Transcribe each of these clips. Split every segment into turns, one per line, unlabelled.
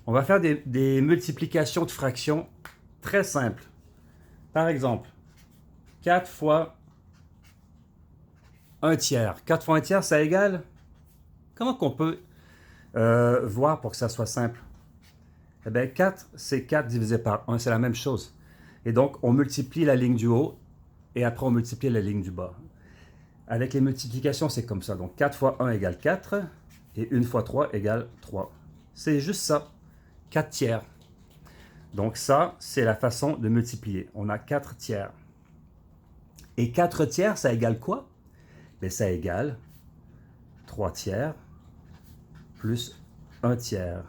On va faire des multiplications de fractions très simples. Par exemple, 4 fois 1 tiers. 4 fois 1 tiers, ça égale... Comment qu'on peut voir pour que ça soit simple? Eh bien, 4, c'est 4 divisé par 1, c'est la même chose. Et donc, on multiplie la ligne du haut et après on multiplie la ligne du bas. Avec les multiplications, c'est comme ça. Donc, 4 fois 1 égale 4 et 1 fois 3 égale 3. C'est juste ça, 4 tiers. Donc ça, c'est la façon de multiplier. On a 4 tiers. Et 4 tiers, ça égale quoi? Bien, ça égale 3 tiers plus 1 tiers.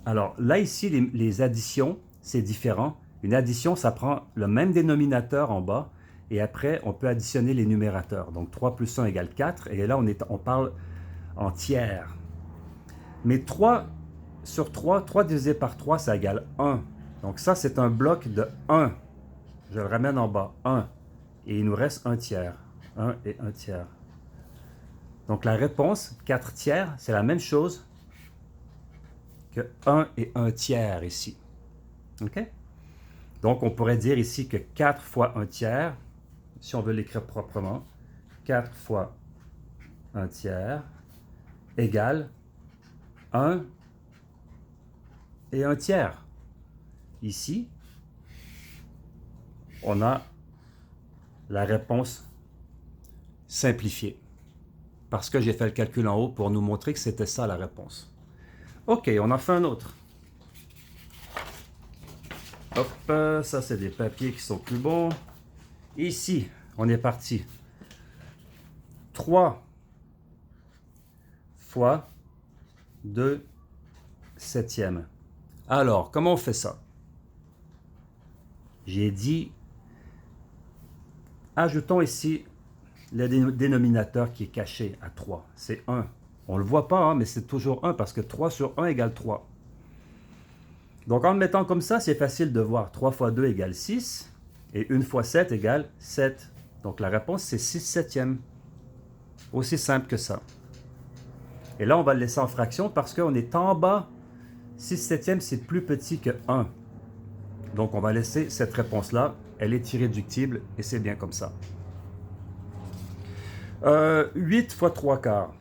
Alors là, ici, les additions, c'est différent. Une addition, ça prend le même dénominateur en bas, et après, on peut additionner les numérateurs. Donc 3 plus 1 égale 4, et là, on parle en tiers. Mais 3 sur 3, 3 divisé par 3, ça égale 1. Donc ça, c'est un bloc de 1. Je le ramène en bas, 1. Et il nous reste 1 tiers. 1 et 1 tiers. Donc la réponse, 4 tiers, c'est la même chose que 1 et 1 tiers ici. OK? Donc on pourrait dire ici que 4 fois 1 tiers, si on veut l'écrire proprement, 4 fois 1 tiers égale 1 et 1 tiers. Ici, on a la réponse simplifiée. Parce que j'ai fait le calcul en haut pour nous montrer que c'était ça la réponse. OK, on en fait un autre. Hop, ça c'est des papiers qui sont plus bons. Ici, on est parti. 3 fois 2 septièmes. Alors, comment on fait ça? J'ai dit, ajoutons ici le dénominateur qui est caché à 3. C'est 1. On ne le voit pas, hein, mais c'est toujours 1 parce que 3 sur 1 égale 3. Donc en le mettant comme ça, c'est facile de voir. 3 fois 2 égale 6 et 1 fois 7 égale 7. Donc la réponse, c'est 6 septièmes. Aussi simple que ça. Et là, on va le laisser en fraction parce qu'on est en bas. 6 septièmes, c'est plus petit que 1. Donc on va laisser cette réponse-là. Elle est irréductible et c'est bien comme ça. 8 fois 3 quarts.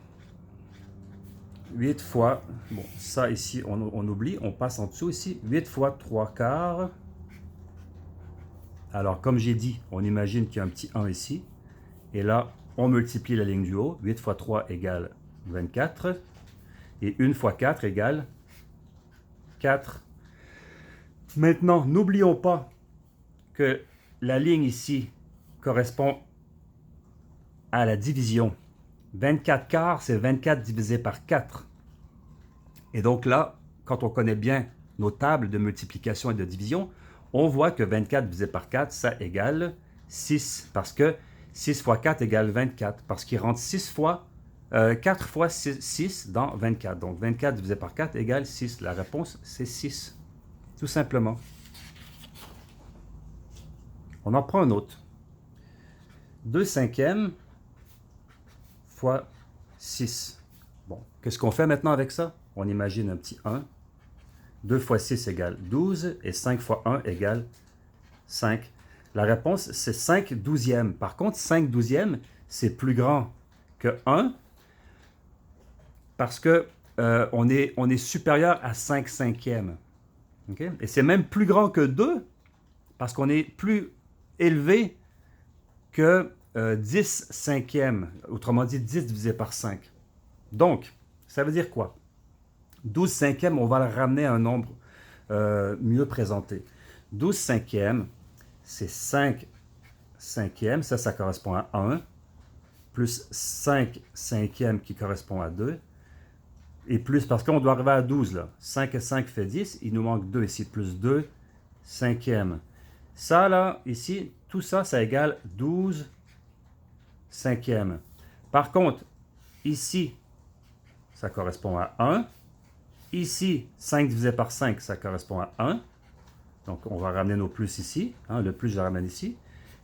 8 fois, bon, ça ici, on oublie, on passe en dessous ici. 8 fois 3 quarts. Alors, comme j'ai dit, on imagine qu'il y a un petit 1 ici. Et là, on multiplie la ligne du haut. 8 fois 3 égale 24. Et 1 fois 4 égale 4. Maintenant, n'oublions pas que la ligne ici correspond à la division. 24 quarts, c'est 24 divisé par 4. Et donc là, quand on connaît bien nos tables de multiplication et de division, on voit que 24 divisé par 4, ça égale 6. Parce que 6 fois 4 égale 24. Parce qu'il rentre 4 fois 6 dans 24. Donc 24 divisé par 4 égale 6. La réponse, c'est 6. Tout simplement. On en prend un autre. 2 cinquièmes fois 6. Bon, qu'est-ce qu'on fait maintenant avec ça? On imagine un petit 1. 2 fois 6 égale 12 et 5 fois 1 égale 5. La réponse, c'est 5 douzièmes. Par contre, 5 douzièmes, c'est plus grand que 1 parce que on est supérieur à 5 cinquièmes. Okay? Et c'est même plus grand que 2 parce qu'on est plus élevé que 10 cinquièmes. Autrement dit, 10 divisé par 5. Donc, ça veut dire quoi? 12 cinquièmes, on va le ramener à un nombre mieux présenté. 12 cinquièmes, c'est 5 cinquièmes, ça correspond à 1, plus 5 cinquièmes qui correspond à 2, et plus, parce qu'on doit arriver à 12, là. 5 et 5 fait 10, il nous manque 2 ici, plus 2 cinquièmes. Ça, là, ici, tout ça, ça égale 12 cinquièmes. Par contre, ici, ça correspond à 1. Ici, 5 divisé par 5, ça correspond à 1. Donc, on va ramener nos plus ici. Hein, le plus, je le ramène ici.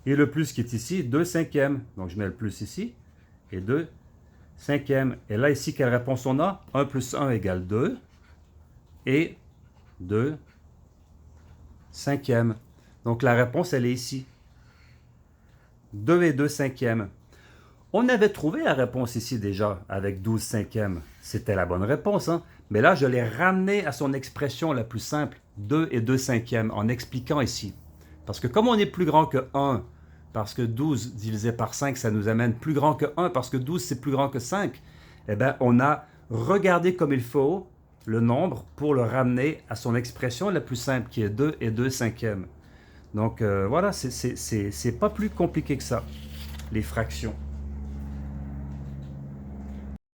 Et le plus qui est ici, 2 cinquièmes. Donc, je mets le plus ici. Et 2 cinquième. Et là, ici, quelle réponse on a? 1 plus 1 égale 2. Et 2 cinquièmes. Donc la réponse, elle est ici. 2 et 2 cinquièmes. On avait trouvé la réponse ici déjà avec 12 cinquièmes. C'était la bonne réponse, hein? Mais là, je l'ai ramené à son expression la plus simple, 2 et 2 cinquièmes, en expliquant ici. Parce que comme on est plus grand que 1, parce que 12 divisé par 5, ça nous amène plus grand que 1, parce que 12, c'est plus grand que 5, eh bien, on a regardé comme il faut le nombre pour le ramener à son expression la plus simple, qui est 2 et 2 cinquièmes. Donc voilà, c'est pas plus compliqué que ça, les fractions.